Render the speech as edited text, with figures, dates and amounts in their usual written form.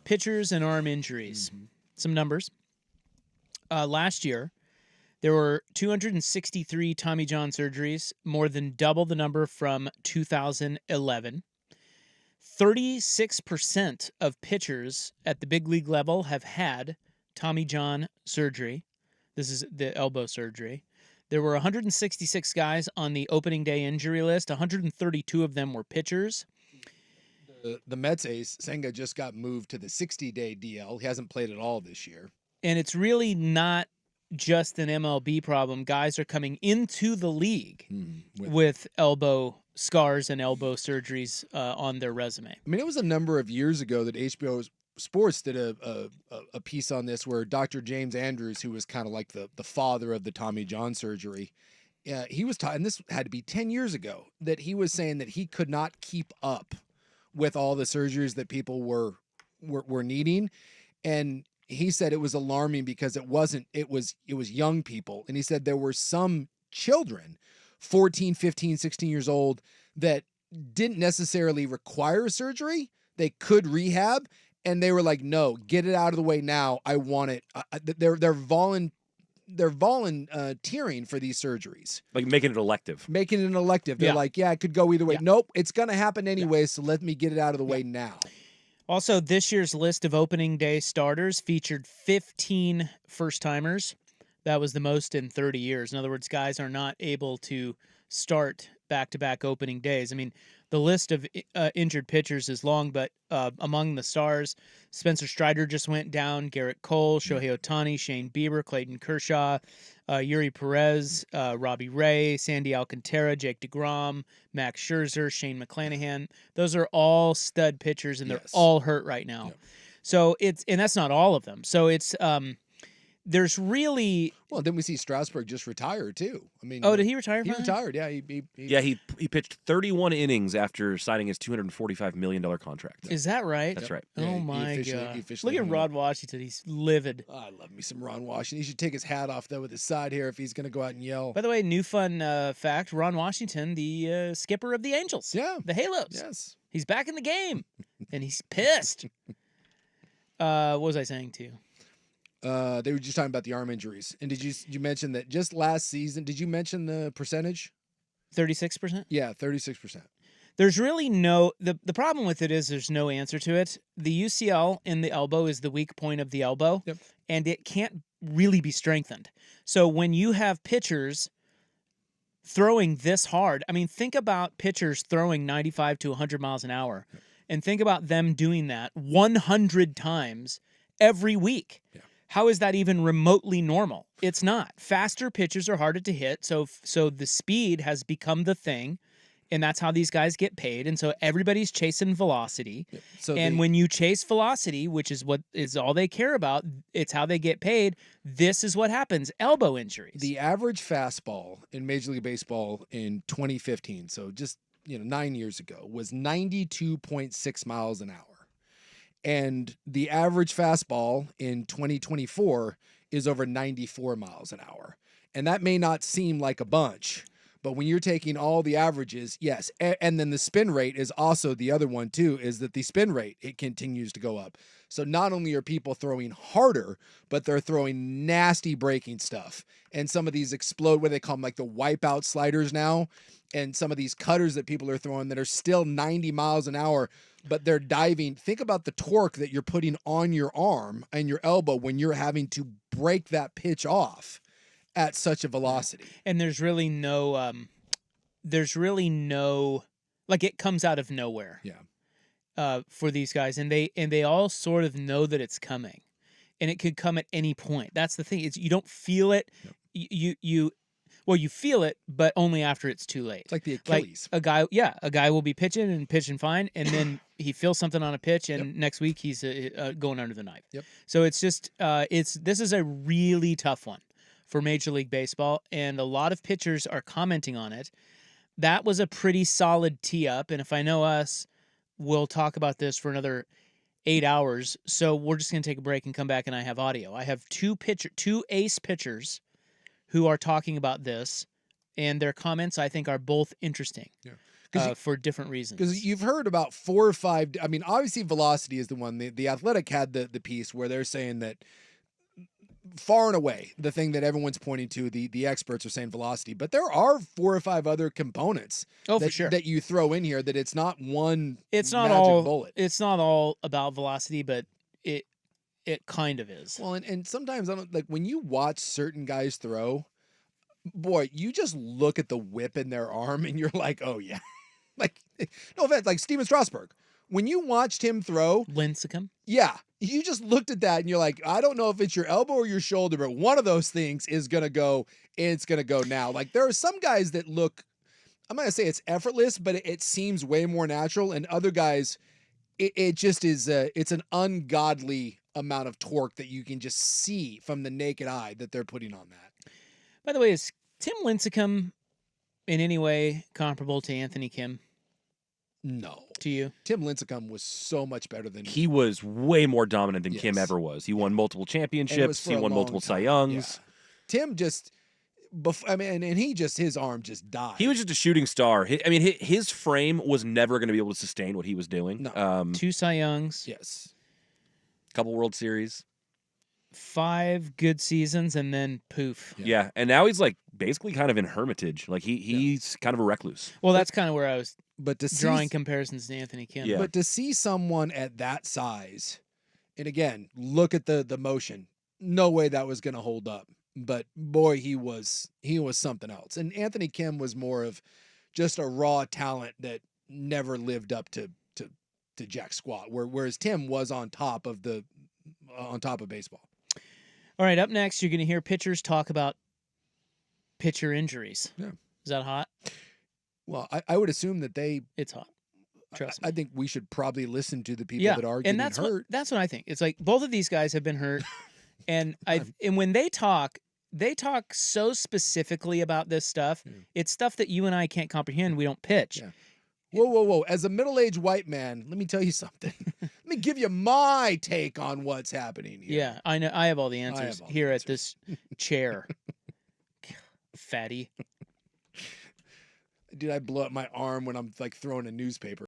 pitchers and arm injuries. Some numbers. Last year, there were 263 Tommy John surgeries, more than double the number from 2011. 36% of pitchers at the big league level have had Tommy John surgery. This is the elbow surgery. There were 166 guys on the opening day injury list. 132 of them were pitchers. The Mets ace, Senga, just got moved to the 60-day DL. He hasn't played at all this year. And it's really not just an MLB problem. Guys are coming into the league with elbow scars and elbow surgeries on their resume. I mean, it was a number of years ago that HBO Sports did a piece on this where Dr. James Andrews, who was kind of like the father of the Tommy John surgery, he was and this had to be 10 years ago, that he was saying that he could not keep up with all the surgeries that people were needing. And he said it was alarming because it was young people. And he said there were some children, 14, 15, 16 years old, that didn't necessarily require surgery. They could rehab, and they were like, no, get it out of the way now. I want it. They're volunteering for these surgeries. Like making it elective. Making it an elective. They're like, yeah, it could go either way. Nope, it's going to happen anyway, so let me get it out of the way now. Also, this year's list of opening day starters featured 15 first-timers. That was the most in 30 years. In other words, guys are not able to start back-to-back opening days. I mean, the list of injured pitchers is long, but among the stars, Spencer Strider just went down, Garrett Cole, Shohei Ohtani, Shane Bieber, Clayton Kershaw, Yuri Perez, Robbie Ray, Sandy Alcantara, Jake DeGrom, Max Scherzer, Shane McClanahan. Those are all stud pitchers, and they're all hurt right now. Yep. So and that's not all of them. So it's there's really... Well, then we see Strasburg just retire, too. I mean, did he retire? He retired, yeah. He pitched 31 innings after signing his $245 million contract. Is that right? That's right. Oh, my God. Look at Ron Washington. He's livid. Oh, I love me some Ron Washington. He should take his hat off, though, with his side hair if he's going to go out and yell. By the way, new fun fact, Ron Washington, the skipper of the Angels. Yeah. The Halos. Yes. He's back in the game, and he's pissed. What was I saying to you? They were just talking about the arm injuries. And did you mention that just last season, did you mention the percentage? 36%? Yeah, 36%. There's really the problem with it is there's no answer to it. The UCL in the elbow is the weak point of the elbow, and it can't really be strengthened. So when you have pitchers throwing this hard, I mean, think about pitchers throwing 95 to 100 miles an hour, and think about them doing that 100 times every week. Yeah. How is that even remotely normal? It's not. Faster pitches are harder to hit, so the speed has become the thing, and that's how these guys get paid. And so everybody's chasing velocity. Yep. So when you chase velocity, which is what is all they care about, it's how they get paid. This is what happens: elbow injuries. The average fastball in Major League Baseball in 2015, so just 9 years ago, was 92.6 miles an hour. And the average fastball in 2024 is over 94 miles an hour. And that may not seem like a bunch, but when you're taking all the averages, yes. And then the spin rate is also the other one too, is that the spin rate, it continues to go up. So not only are people throwing harder, but they're throwing nasty breaking stuff. And some of these explode, what they call them, like the wipeout sliders now. And some of these cutters that people are throwing that are still 90 miles an hour, but they're diving. Think about the torque that you're putting on your arm and your elbow when you're having to break that pitch off at such a velocity. And there's really no, like, it comes out of nowhere. Yeah. For these guys, and they all sort of know that it's coming, and it could come at any point. That's the thing. Is you don't feel it. Yep. You feel it, but only after it's too late. It's like the Achilles. Like a guy will be pitching fine, and then he feels something on a pitch, and next week he's going under the knife. Yep. So it's just this is a really tough one for Major League Baseball, and a lot of pitchers are commenting on it. That was a pretty solid tee up, and if I know us, we'll talk about this for another 8 hours. So we're just going to take a break and come back, and I have audio. I have two ace pitchers who are talking about this, and their comments, I think, are both interesting. Yeah. for different reasons. Because you've heard about 4 or 5. I mean, obviously, velocity is the one. The Athletic had the piece where they're saying that far and away the thing that everyone's pointing to, the experts are saying velocity, but there are 4 or 5 other components for sure that you throw in here, that it's not one it's not magic all bullet. It's not all about velocity, but it kind of is. Well, and sometimes I don't, like, when you watch certain guys throw, boy, you just look at the whip in their arm and you're like, oh yeah. Like, no offense, like Steven Strasburg. When you watched him throw, Lincecum. yeah, you just looked at that and you're like, I don't know if it's your elbow or your shoulder, but one of those things is going to go, and it's going to go now. Like, there are some guys that look, I'm not going to say it's effortless, but it seems way more natural. And other guys, it just is, it's an ungodly amount of torque that you can just see from the naked eye that they're putting on that. By the way, is Tim Lincecum in any way comparable to Anthony Kim? No. To you? Tim Lincecum was so much better than He was way more dominant than Kim Yes. ever was. He won multiple And it was championships. for He a won long multiple Cy time. Youngs. Yeah. Tim just, I mean, and he just, his arm just died. He was just a shooting star. I mean, his frame was never going to be able to sustain what he was doing. No. 2 Cy Youngs. Yes. Couple World Series. 5 good seasons, and then poof. Yeah. And now he's like basically kind of in hermitage. Like he's kind of a recluse. Well, that's kind of where I was But to see, drawing comparisons to Anthony Kim. Yeah. but to see someone at that size, and again, look at the motion. No way that was going to hold up. But boy, he was something else. And Anthony Kim was more of just a raw talent that never lived up to jack squat. Whereas Tim was on top of baseball. All right, up next, you're going to hear pitchers talk about pitcher injuries. Yeah. Is that hot? Well, I would assume that It's hot. Trust me. I think we should probably listen to the people that are getting and hurt. that's what I think. It's like both of these guys have been hurt, and and when they talk so specifically about this stuff. Yeah. It's stuff that you and I can't comprehend. We don't pitch. Yeah. Whoa. As a middle-aged white man, let me tell you something. Let me give you my take on what's happening here. Yeah, I know. I have all the answers all the here at this chair. Fatty. Dude, I blow up my arm when I'm like throwing a newspaper.